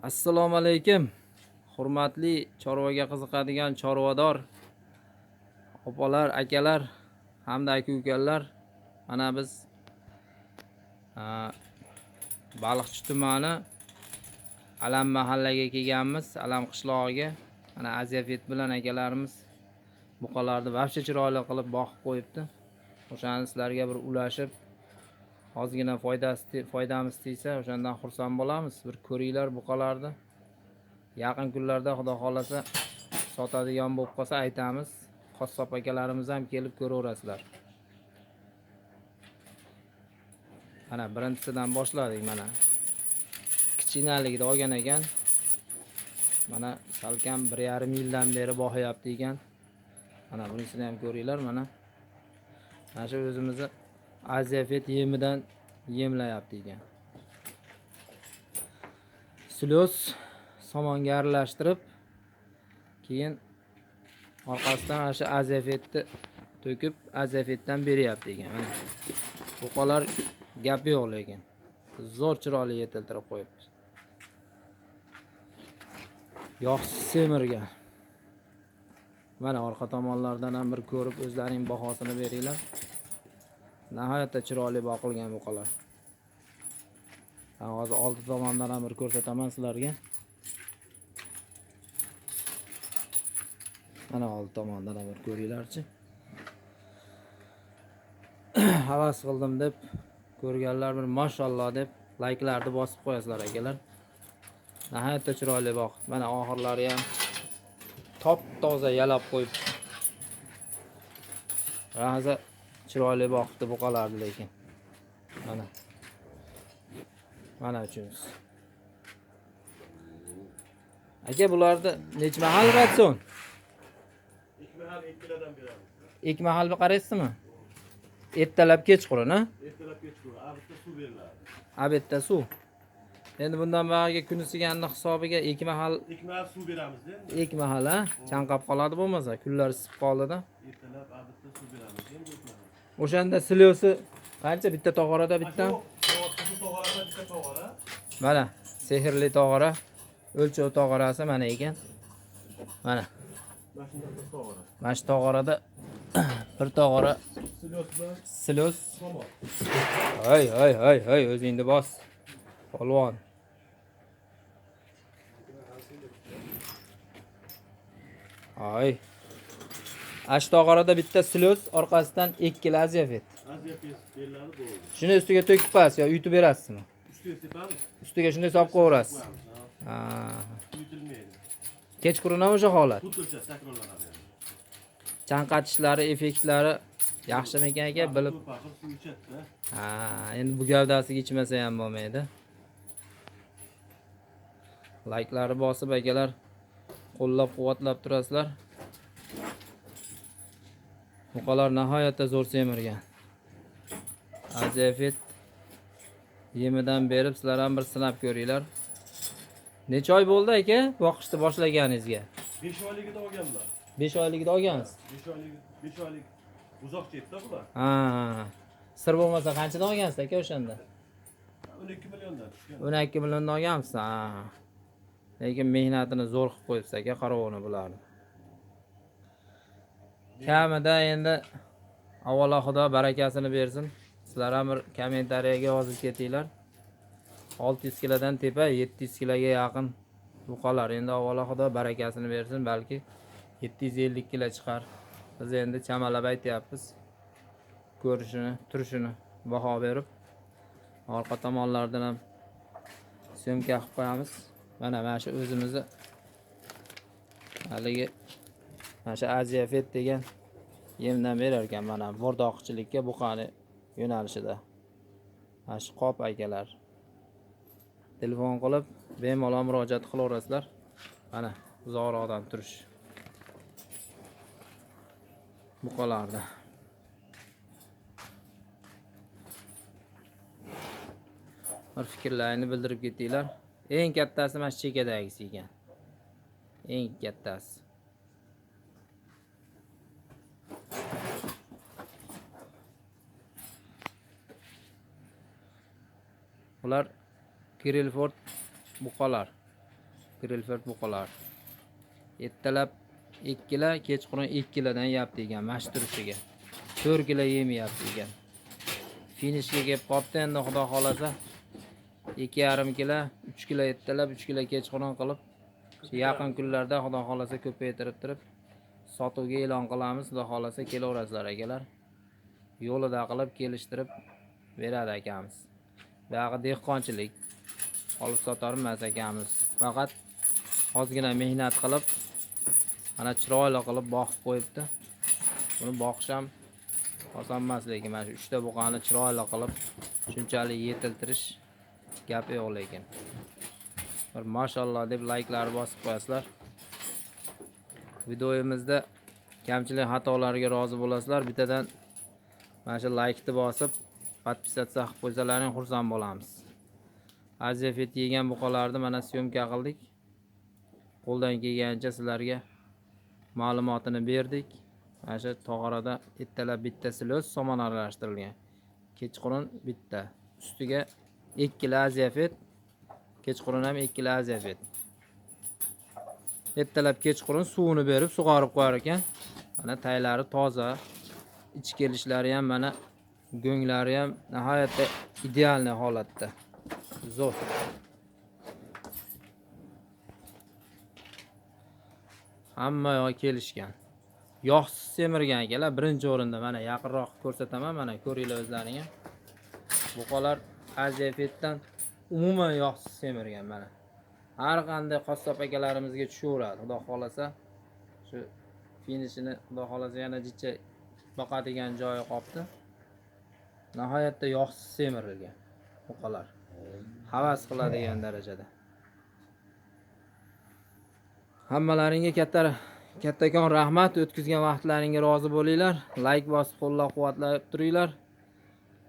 Assalomu alaykum. Hurmatli chorvaga qiziqadigan chorvador opalar, akalar hamda aka-ukalar. Mana biz Baliqchi tumani Alam mahallaga kelganmiz, Alam qishlog'iga. Mana Aziyafet bilan akalarimiz buqalarni vaqti chiroyli qilib boqib qo'yibdi. O'shani sizlarga bir ulashib, ozgina foydamiz tegsa, o'shandan xursand bo'lamiz. Bir ko'ringlar buqalarni. Yaqin kunlarda xudo xolasa sotadigan bo'lib qolsa aytamiz. Qassob akalarimiz ham kelib ko'raverasizlar. Mana birinchisidan boshladik mana. Kichkinaligida olgan ekan. Mana salkam 1,5 yildan beri boqyapti ekan. Mana bunisini ham ko'ringlar mana. Mana shu o'zimizni Aziyafet yemidan yemlayapti ekan. Silos somonga aralashtirib, keyin orqasidan o'sha Aziyafetni to'kib, Aziyafetdan beryapti ekan. Mana buqalar gap yo'q lekin. Zo'r chiroyli yetiltirib qo'yibdi. Yaxshi semirgan. Mana orqa tomonlardan ham bir ko'rib o'zlarining bahosini beringlar. Nihoyatda chiroyli boqilgan buqalar. Hozir oldi tomondan ham bir ko'rsataman sizlarga. Mana oldi tomondan ham bir ko'ringlarchi. Havas qildim deb ko'rganlar bir mashalloh deb layklarni bosib qo'yasizlar akalar. Nihoyatda chiroyli boq. Mana oxirlari ham top toza yalab qo'yib. Hozir chiroyli boqdi buqalarni lekin. Mana. Mana uchunsiz. Aka bularni necha mahal ratsion? 2 mahal 2 kilodan beramiz. 2 mahal qaraysizmi? Ertalab kechqurun, ha? Ertalab kechqurun, abitda suv beriladi. Abitda suv. Endi bundan bag'aga kunisiganning hisobiga 2 mahal 2 mahal suv beramiz-da. 2 mahal, ha? Chanqab qoladi bo'lmasa, kunlar isib qoladi. Ertalab abitda suv beramiz, endi 2 mahal. O'shanda silosi qancha bitta tog'orada bitta? Bu tog'orada bitta tog'ora. Mana sehrli tog'ora. O'lchov tog'orasi mana ekan. Mana. Mana shunday bir tog'ora. Mana shu tog'orada bir tog'ora Silos bilan silos. somon. Hay, o'zingni bos. Polvon. Ay. Ash tog'orada bitta silos, orqasidan 2 kilo Aziyafet. Aziyafet beriladi bo'ldi. Shuni ustiga to'kib qo'yasiz yo uyutib berasizmi? Ustiga sepamiz. Ustiga shunday solib qo'yasiz. Ha. Yutilmaydi. Kechqurun ham o'sha holat. Xuddcha takrorlanadi. Chanqatishlari, effektlari yaxshimi ekan aka bilib. Paqir suv ichadi-da. Ha, endi bu gavdasiga ichmasa ham bo'lmaydi. Layklarni bosib akalar qo'llab-quvvatlab turasizlar. Buqalar nihoyatda zo'r semirgan. Aziyafet yemidan berib sizlar ham bir sinab ko'ringlar. Necha oy bo'ldi aka boqishni boshlaganingizga? 5 oyligida olganlar. 5 oyligida olgansiz. 5 oylik uzoq chetda bular. Ha. Sir bo'lmasa qanchadan olgansiz aka o'shanda? 12 milliondan tushgan. 12 milliondan olgansiz. Ha. Lekin mehnatini zo'r qilib qo'yibsiz aka qarovini bularni. Kamida endi avvalo Xudo barakasini bersin. Sizlar ham bir kommentariyaga yozib ketinglar. 600 kilodan tepa 700 kiloga yaqin buqalar. Endi avvalo Xudo barakasini bersin, balki 750 kilo chiqar. Biz endi chamalab aytyapmiz. Ko'rishini, turishini baho berib, orqa tomonlardan ham syomka qilib qo'yamiz. Mana shu o'zimizni haligi mana shu Aziyafet degan yemdan berar ekan, mana bo'rdoqchilikka buqani yo'nalishida. Mana shu qop akalar. Telefon qilib bemalol murojaat qilaverasizlar. Mana uzoqroqdan turish buqalarda. Bir fikrlarini bildirib ketinglar. Eng kattasi mana shu chekadagisi ekan. Eng kattasi. Ular Kirillford buqalar. Grillford buqalar. Ertalab 2 kilo, kechqurun 2 kilodan yapti ekan mash turishiga. 4 kilo yemayapti ekan. Finishga kelib qopti, endi xudo xolasa 2,5 kilo, 3 kilo ertalab, 3 kilo kechqurun qilib yaqin kunlarda xudo xolasa ko'paytirib turib sotuvga e'lon qilamiz. Xudo xolasa kelaverasizlar akalar. Yo'lida qilib kelishtirib beradi akamiz. Buyog'i dehqonchilik olib sotar emas akamiz. Faqat ozgina mehnat qilib mana chiroyli qilib boqib qo'yibdi. Buni boqish ham oson emas, lekin mana shu 3 ta buqani chiroyli qilib shunchalik yetiltirish gap yo'q lekin. Bir mashalloh deb layklarni bosib qo'yasizlar. Videomizda kamchilik xatolarga rozi bo'lasizlar. Bittadan mana shu laykni bosib, podpisatsiya qilib qo'ysalaring xursand bo'lamiz. Aziyat yegan buqalarni mana syomka qildik. Qo'ldan kelgancha sizlarga ma'lumotini berdik. Mana shu tog'orada ertalab bitta silos somon aralashtirilgan. Kechqurun bitta. Ustiga 2 kilo aziyat, kechqurun ham 2 kilo aziyat. Ertalab kechqurun suvini berib sug'orib qo'yar ekan. Mana taylari toza. Ich kelishlari ham mana go'nglari ham nihoyatda ideal holatda. Zo'r. Hamma yoq kelishgan. Yog'siz semirgan akalar, birinchi o'rinda mana yaqinroq ko'rsataman, mana ko'ringlar o'zlaring ham. Buqalar aziyatdan umuman yog'siz semirgan mana. Har qanday qassob akalarimizga tushaveradi. Xudo xolasa shu finishini xudo xolasa yana jicha boqadigan joyi qopti. Nihoyatda yog'siz semirilgan buqalar. Havas qiladigan darajada. Hammalaringga kattakon rahmat. O'tkazgan vaqtlaringga rozi bo'linglar. Like bosib qo'llab-quvvatlab turinglar.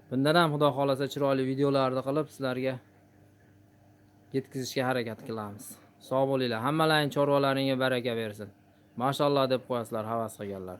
Bundan ham xudo xolasa chiroyli videolarni qilib sizlarga yetkazishga harakat qilamiz. Sog' bo'linglar. Hammalaring chorvalaringga baraka bersin. Mashalloh deb qo'yasizlar havas qilganlar.